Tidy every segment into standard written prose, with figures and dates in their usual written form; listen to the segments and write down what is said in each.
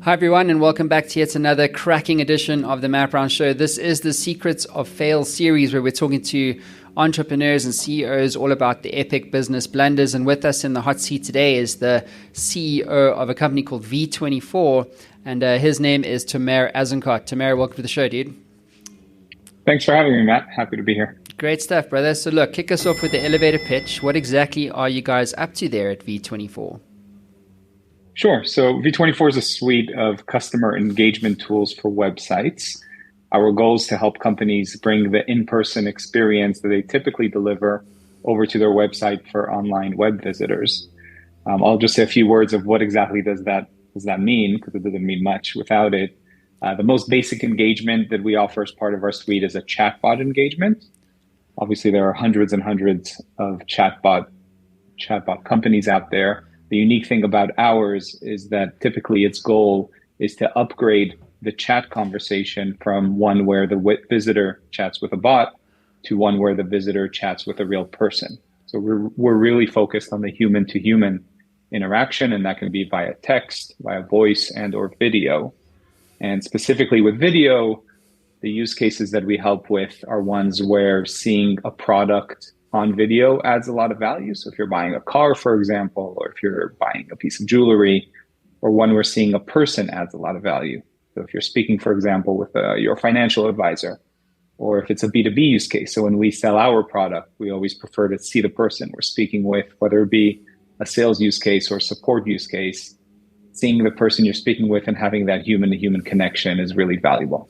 Hi, everyone, and welcome back to yet another cracking edition of the Matt Brown Show. This is the Secrets of Fail series where we're talking to entrepreneurs and CEOs all about the epic business blunders. And with us in the hot seat today is the CEO of a company called V24, and his name is Tamer Azenkot. Tamer, welcome to the show, dude. Thanks for having me, Matt. Happy to be here. Great stuff, brother. So look, kick us off with the elevator pitch. What exactly are you guys up to there at V24? Sure. So V24 is a suite of customer engagement tools for websites. Our goal is to help companies bring the in-person experience that they typically deliver over to their website for online web visitors. I'll just say a few words of what exactly does that mean, because it doesn't mean much without it. The most basic engagement that we offer as part of our suite is a chatbot engagement. Obviously, there are hundreds and hundreds of chatbot companies out there. The unique thing about ours is that typically its goal is to upgrade the chat conversation from one where the visitor chats with a bot to one where the visitor chats with a real person. So we're really focused on the human to human interaction, and that can be via text, via voice, and or video. And specifically with video, the use cases that we help with are ones where seeing a product on video adds a lot of value. So if you're buying a car, for example, or if you're buying a piece of jewelry, or one where seeing a person adds a lot of value. So if you're speaking, for example, with your financial advisor, or if it's a B2B use case. So when we sell our product, we always prefer to see the person we're speaking with, whether it be a sales use case or support use case. Seeing the person you're speaking with and having that human-to-human connection is really valuable.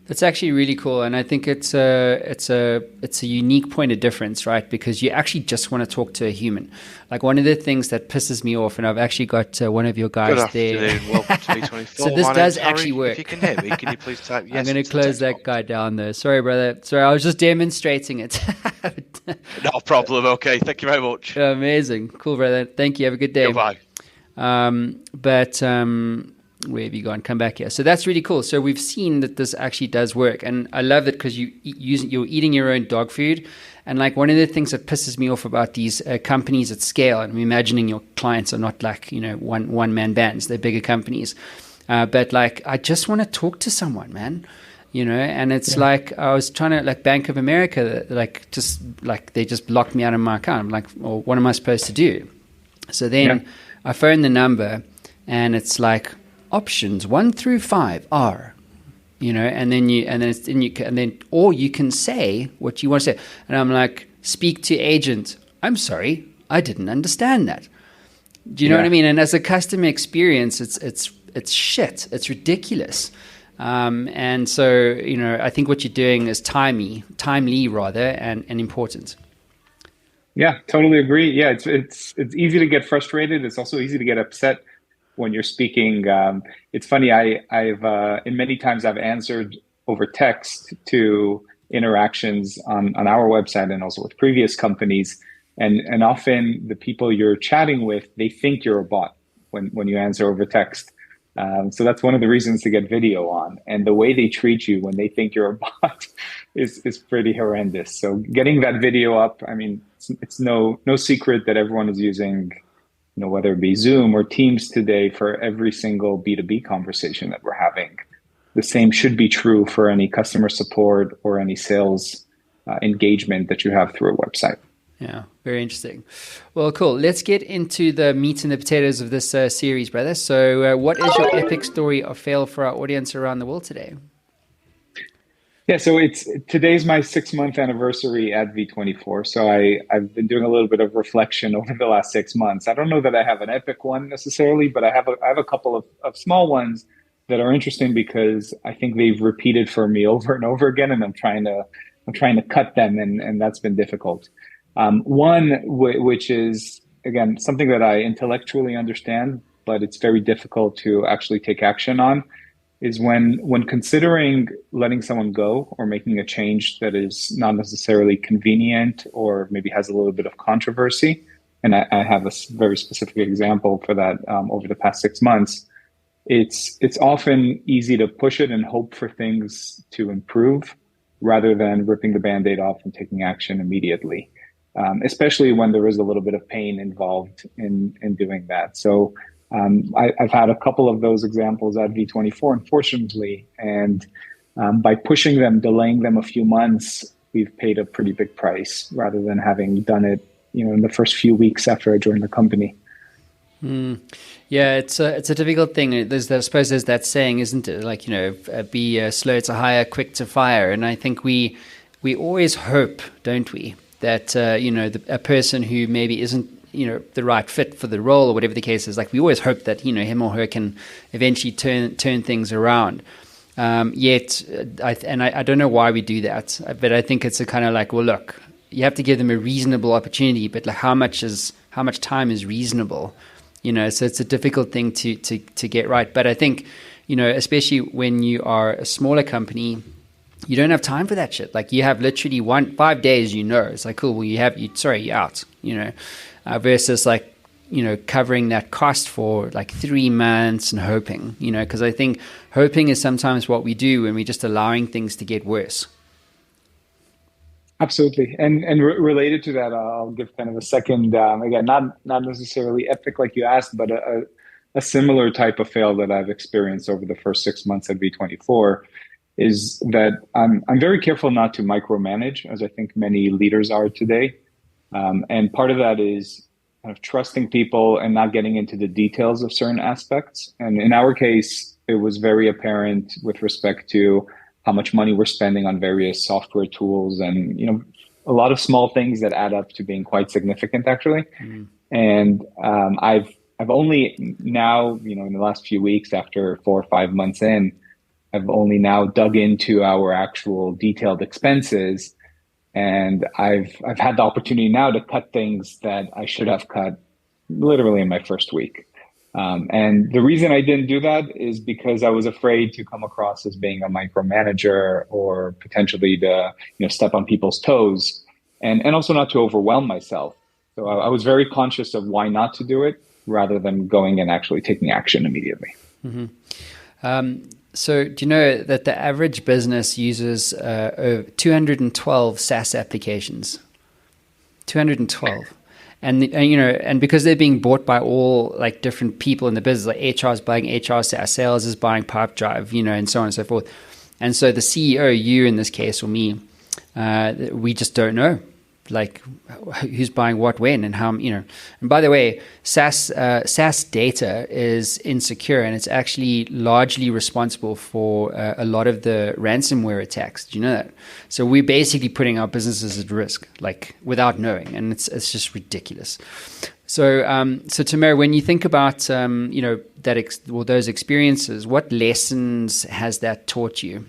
That's actually really cool, and I think it's a unique point of difference, right? Because you actually just want to talk to a human. Like one of the things that pisses me off, and I've actually got one of your guys Good there. afternoon. Welcome to V24. So this does actually work. If you can hear me, can you please type yes? I'm going to close that guy down there. Sorry, brother. Sorry, I was just demonstrating it. Not a problem. Okay, thank you very much. Amazing, cool, brother. Thank you. Have a good day. Goodbye. Where have you gone? Come back here. So that's really cool. So we've seen that this actually does work, and I love it because you're eating your own dog food. And like one of the things that pisses me off about these companies at scale, and I'm imagining your clients are not like one man bands; they're bigger companies. But like I just want to talk to someone, man. And it's like I was trying to like Bank of America, they just locked me out of my account. I'm like, well, what am I supposed to do? So then I phone the number, and it's like, options 1 through 5 are, or you can say what you want to say. And I'm like, speak to agent. I'm sorry, I didn't understand that. Do you know what I mean? And as a customer experience, it's shit. It's ridiculous. And so, I think what you're doing is timely rather, and important. Yeah, totally agree. Yeah, it's easy to get frustrated. It's also easy to get upset when you're speaking. It's funny, I've in many times I've answered over text to interactions on our website and also with previous companies. And often the people you're chatting with, they think you're a bot when you answer over text. So that's one of the reasons to get video on. And the way they treat you when they think you're a bot is pretty horrendous. So getting that video up, I mean, it's no secret that everyone is using whether it be Zoom or Teams today for every single B2B conversation that we're having. The same should be true for any customer support or any sales engagement that you have through a website. Yeah, very interesting. Well, cool. Let's get into the meat and the potatoes of this series, brother. So what is your epic story of fail for our audience around the world today? Yeah, so today's my 6-month anniversary at V24. So I've been doing a little bit of reflection over the last 6 months. I don't know that I have an epic one necessarily, but I have a couple of small ones that are interesting because I think they've repeated for me over and over again, and I'm trying to cut them, and that's been difficult. One which is again something that I intellectually understand, but it's very difficult to actually take action on, is when considering letting someone go or making a change that is not necessarily convenient or maybe has a little bit of controversy. And I have a very specific example for that over the past 6 months. It's often easy to push it and hope for things to improve rather than ripping the Band-Aid off and taking action immediately, especially when there is a little bit of pain involved in doing that. So I've had a couple of those examples at V24, unfortunately, and by pushing them, delaying them a few months, we've paid a pretty big price rather than having done it, in the first few weeks after I joined the company. Yeah, it's a difficult thing. I suppose there's that saying, isn't it? Like, be slow to hire, quick to fire. And I think we always hope, don't we, that a person who maybe isn't the right fit for the role or whatever the case is, like we always hope that him or her can eventually turn things around. Yet, I don't know why we do that, but I think it's a kind of like, well, look, you have to give them a reasonable opportunity, but like how much time is reasonable? So it's a difficult thing to get right. But I think, especially when you are a smaller company, you don't have time for that shit. Like you have literally 5 days, it's like, cool, well, you're out, versus like, covering that cost for like 3 months and hoping, because I think hoping is sometimes what we do when we're just allowing things to get worse. Absolutely. And related to that, I'll give kind of a second, again, not necessarily epic like you asked, but a similar type of fail that I've experienced over the first 6 months at V24 is that I'm very careful not to micromanage, as I think many leaders are today. And part of that is kind of trusting people and not getting into the details of certain aspects. And in our case, it was very apparent with respect to how much money we're spending on various software tools and, a lot of small things that add up to being quite significant, actually. And I've only now, in the last few weeks, after 4 or 5 months in, I've only now dug into our actual detailed expenses. And I've had the opportunity now to cut things that I should have cut literally in my first week. And the reason I didn't do that is because I was afraid to come across as being a micromanager or potentially to step on people's toes, and also not to overwhelm myself. So I was very conscious of why not to do it rather than going and actually taking action immediately. So do you know that the average business uses 212 SaaS applications? 212. And because they're being bought by all like different people in the business, like HR is buying HR SaaS, sales is buying Pipedrive, and so on and so forth. And so the CEO, you in this case, or me, we just don't know, like who's buying what when and how, And by the way, SaaS data is insecure, and it's actually largely responsible for a lot of the ransomware attacks. Do you know that? So we're basically putting our businesses at risk, like without knowing, and it's just ridiculous. So Tamer, when you think about those experiences, what lessons has that taught you?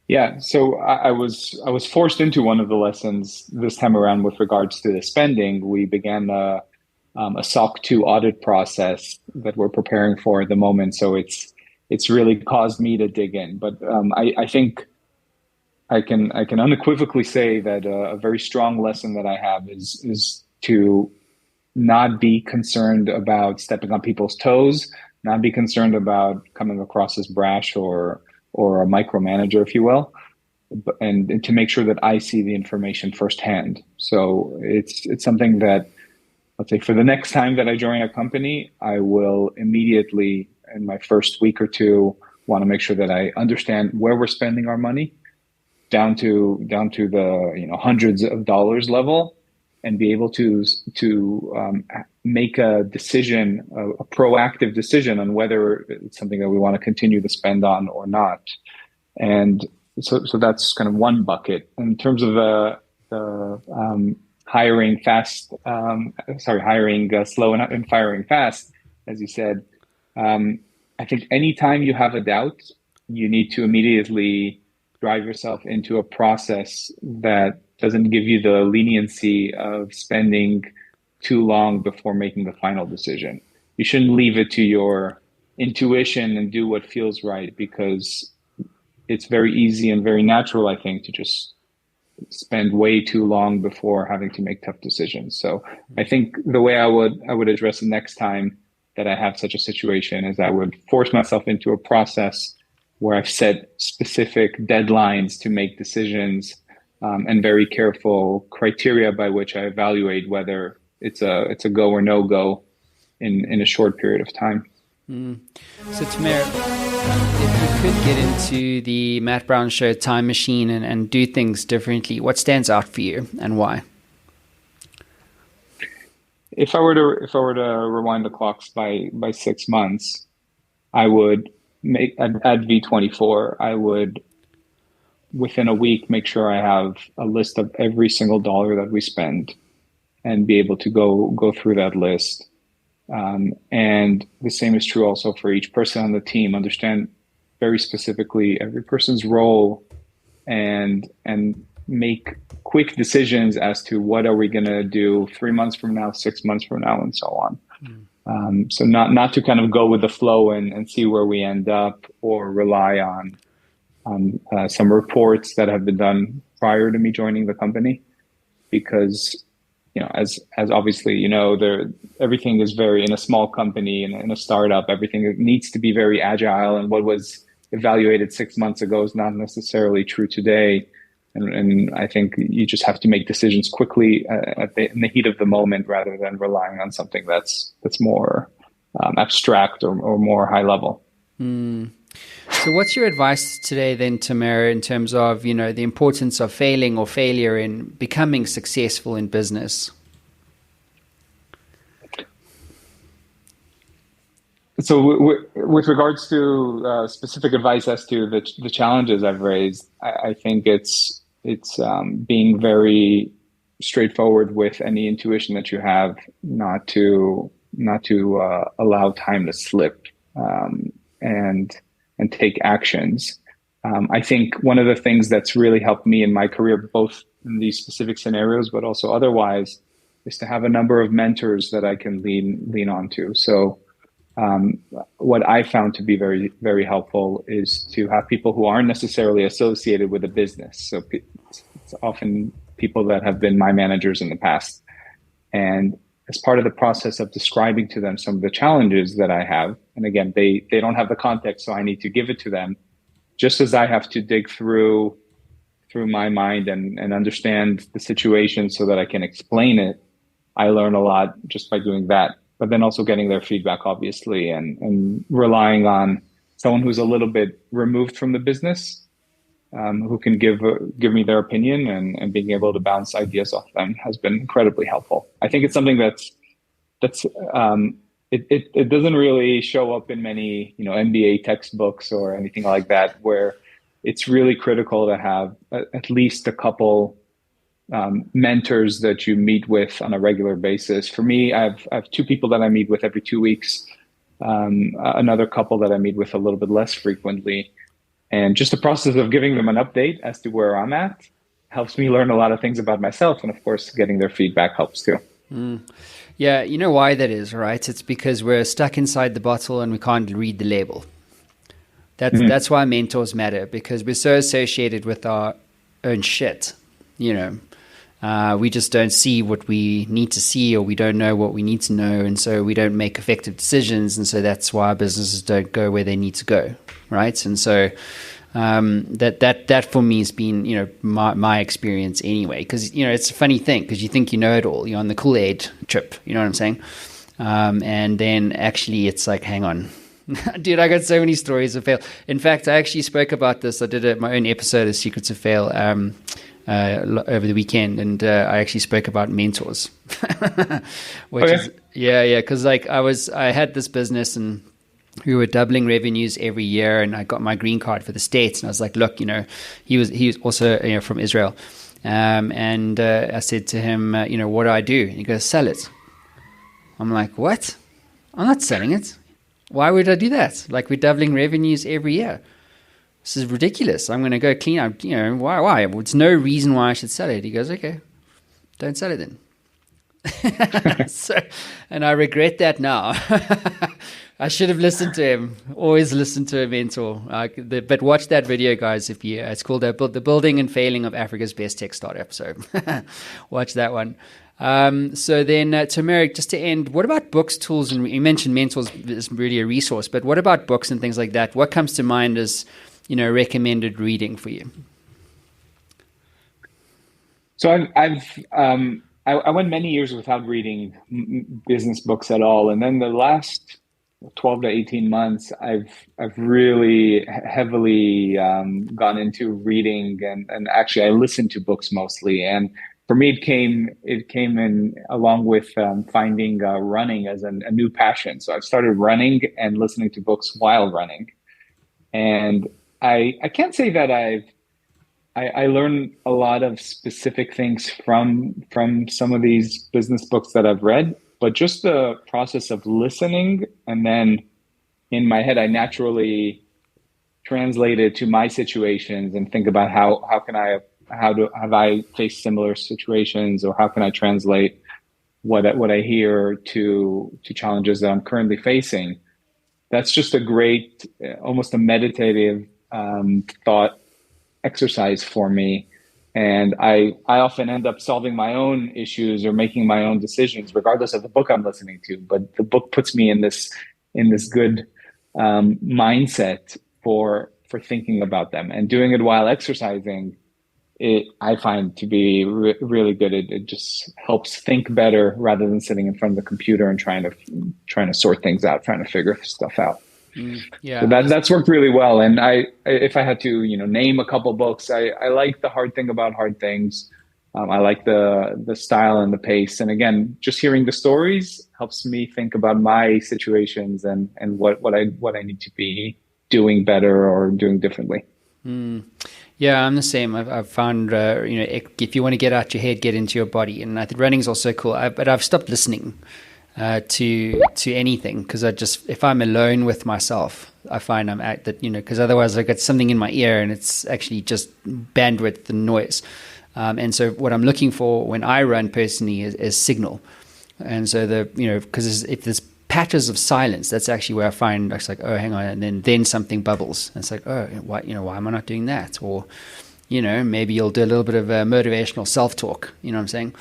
Yeah, so I was forced into one of the lessons this time around with regards to the spending. We began a SOC 2 audit process that we're preparing for at the moment. So it's really caused me to dig in. But I think I can unequivocally say that a very strong lesson that I have is to not be concerned about stepping on people's toes, not be concerned about coming across as brash or a micromanager, if you will, and to make sure that I see the information firsthand. So it's something that, let's say, for the next time that I join a company, I will immediately, in my first week or two, want to make sure that I understand where we're spending our money, down to the hundreds of dollars level, and be able to make a decision, a proactive decision on whether it's something that we want to continue to spend on or not. And so that's kind of one bucket. In terms of hiring slow and firing fast, as you said, I think anytime you have a doubt, you need to immediately drive yourself into a process that doesn't give you the leniency of spending too long before making the final decision. You shouldn't leave it to your intuition and do what feels right, because it's very easy and very natural, I think, to just spend way too long before having to make tough decisions. So I think the way I would address it next time that I have such a situation is I would force myself into a process where I've set specific deadlines to make decisions, and very careful criteria by which I evaluate whether it's a go or no go, in a short period of time. So Tamir, if you could get into the Matt Brown Show time machine and do things differently, what stands out for you and why? If I were to rewind the clocks by 6 months, I would make at V24, I would within a week make sure I have a list of every single dollar that we spend and be able to go through that list. And the same is true also for each person on the team. Understand very specifically every person's role and make quick decisions as to what are we going to do 3 months from now, 6 months from now, and so on. So not to kind of go with the flow and see where we end up, or rely on some reports that have been done prior to me joining the company, because as obviously everything is very, in a small company and in a startup, everything needs to be very agile, and what was evaluated 6 months ago is not necessarily true today. And I think you just have to make decisions quickly in the heat of the moment, rather than relying on something that's more abstract or more high level. So what's your advice today then, Tamir, in terms of, the importance of failing or failure in becoming successful in business? So with regards to specific advice as to the challenges I've raised, I think it's being very straightforward with any intuition that you have, not to allow time to slip, and take actions. I think one of the things that's really helped me in my career, both in these specific scenarios, but also otherwise, is to have a number of mentors that I can lean onto. So what I found to be very, very helpful is to have people who aren't necessarily associated with a business. So it's often people that have been my managers in the past. And as part of the process of describing to them some of the challenges that I have, and again, they don't have the context, so I need to give it to them, just as I have to dig through my mind and understand the situation so that I can explain it. I learn a lot just by doing that, but then also getting their feedback, obviously, and relying on someone who's a little bit removed from the business, who can give me their opinion, and being able to bounce ideas off them has been incredibly helpful. I think it's something that's it doesn't really show up in many MBA textbooks or anything like that, where it's really critical to have at least a couple mentors that you meet with on a regular basis. For me, I have two people that I meet with every 2 weeks, another couple that I meet with a little bit less frequently. And just the process of giving them an update as to where I'm at helps me learn a lot of things about myself. And of course, getting their feedback helps too. Yeah, you know why that is, right? It's because we're stuck inside the bottle and we can't read the label. That's why mentors matter, because we're so associated with our own shit. We just don't see what we need to see, or we don't know what we need to know, and so we don't make effective decisions, and so that's why our businesses don't go where they need to go, right? And so that for me has been my experience anyway, because it's a funny thing, because you think you know it all, you're on the Kool-Aid trip, you know what I'm saying, and then actually it's like, hang on. Dude, I got so many stories of fail. In fact, I actually spoke about this. I did my own episode of Secrets of Fail over the weekend, and I actually spoke about mentors, which is because I had this business, and we were doubling revenues every year, and I got my green card for the States, and I was like, look, he was also from Israel, and I said to him, what do I do? And he goes, sell it. I'm like, what? I'm not selling it. Why would I do that? Like, we're doubling revenues every year. This is ridiculous. I'm going to go clean up. Why? There's no reason why I should sell it. He goes, okay, don't sell it then. And I regret that now. I should have listened to him. Always listen to a mentor. But watch that video, guys. It's called The Building and Failing of Africa's Best Tech Startup. So watch that one. So then, Tamir, just to end, what about books, tools, and you mentioned mentors is really a resource, but what about books and things like that? What comes to mind as recommended reading for you? So I've I went many years without reading business books at all, and then the last 12 to 18 months, I've really heavily gone into reading, and actually I listen to books mostly. And for me, it came in along with finding running as a new passion. So I've started running and listening to books while running, and I can't say that I learn a lot of specific things from some of these business books that I've read, but just the process of listening, and then in my head I naturally translate it to my situations and think about how have I faced similar situations, or how can I translate what I hear to challenges that I'm currently facing. That's just a great, almost a meditative thought exercise for me. And I often end up solving my own issues or making my own decisions, regardless of the book I'm listening to. But the book puts me in this good mindset for thinking about them, and doing it while exercising. I find to be really good. It just helps think better rather than sitting in front of the computer and trying to sort things out, trying to figure stuff out. Yeah, So that's worked really well. And if I had to, name a couple books, I like The Hard Thing About Hard Things. I like the style and the pace. And again, just hearing the stories helps me think about my situations and what I need to be doing better or doing differently. Yeah, I'm the same. I've found, if you want to get out your head, get into your body. And I think running's also cool. But I've stopped listening to anything, because if I'm alone with myself, I find I'm at that, because otherwise I get something in my ear and it's actually just bandwidth and noise. And so what I'm looking for when I run personally is signal. And so because if there's patches of silence, that's actually where I find it's like, oh, hang on, and then something bubbles. And it's like, oh, why am I not doing that? Or, maybe you'll do a little bit of motivational self-talk. You know what I'm saying?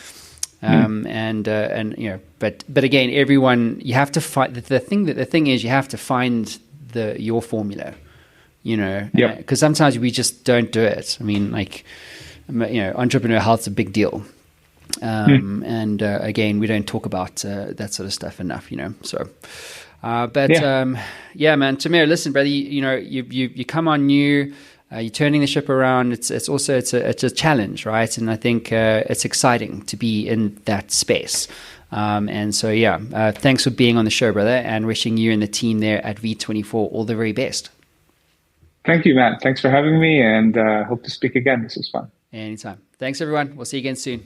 But again, everyone, you have to find the thing is you have to find your formula. Because sometimes we just don't do it. I mean, entrepreneur health's a big deal. And again, we don't talk about that sort of stuff enough, So, man, Tamir, listen, brother, you come on new, you're turning the ship around. It's also a challenge, right? And I think it's exciting to be in that space. And so, thanks for being on the show, brother, and wishing you and the team there at V24 all the very best. Thank you, Matt. Thanks for having me, and hope to speak again. This was fun. Anytime. Thanks, everyone. We'll see you again soon.